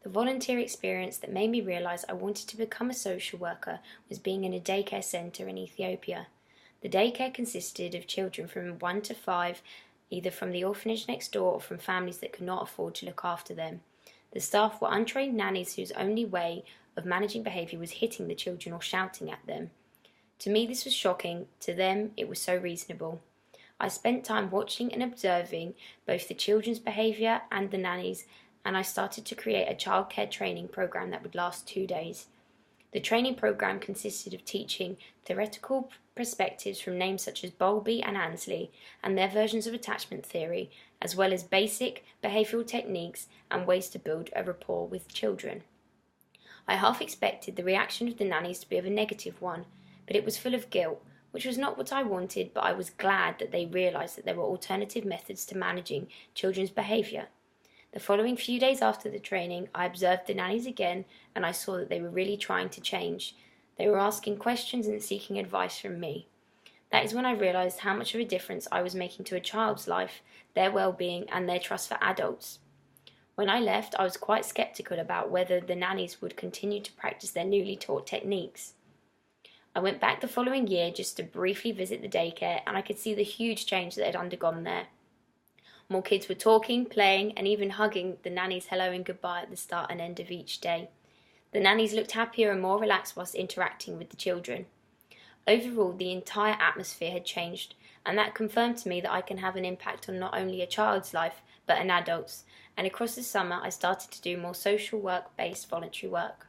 The volunteer experience that made me realise I wanted to become a social worker was being in a daycare centre in Ethiopia. The daycare consisted of children from 1 to 5, either from the orphanage next door or from families that could not afford to look after them. The staff were untrained nannies whose only way of managing behaviour was hitting the children or shouting at them. To me this was shocking, to them it was so reasonable. I spent time watching and observing both the children's behaviour and the nannies, and I started to create a childcare training program that would last 2 days. The training program consisted of teaching theoretical perspectives from names such as Bowlby and Ansley and their versions of attachment theory, as well as basic behavioural techniques and ways to build a rapport with children. I half expected the reaction of the nannies to be of a negative one, but it was full of guilt, which was not what I wanted, but I was glad that they realised that there were alternative methods to managing children's behaviour. The following few days after the training, I observed the nannies again, and I saw that they were really trying to change. They were asking questions and seeking advice from me. That is when I realised how much of a difference I was making to a child's life, their well-being, and their trust for adults. When I left, I was quite sceptical about whether the nannies would continue to practice their newly taught techniques. I went back the following year just to briefly visit the daycare, and I could see the huge change that had undergone there. More kids were talking, playing, and even hugging the nannies hello and goodbye at the start and end of each day. The nannies looked happier and more relaxed whilst interacting with the children. Overall, the entire atmosphere had changed, and that confirmed to me that I can have an impact on not only a child's life, but an adult's. And across the summer, I started to do more social work-based voluntary work.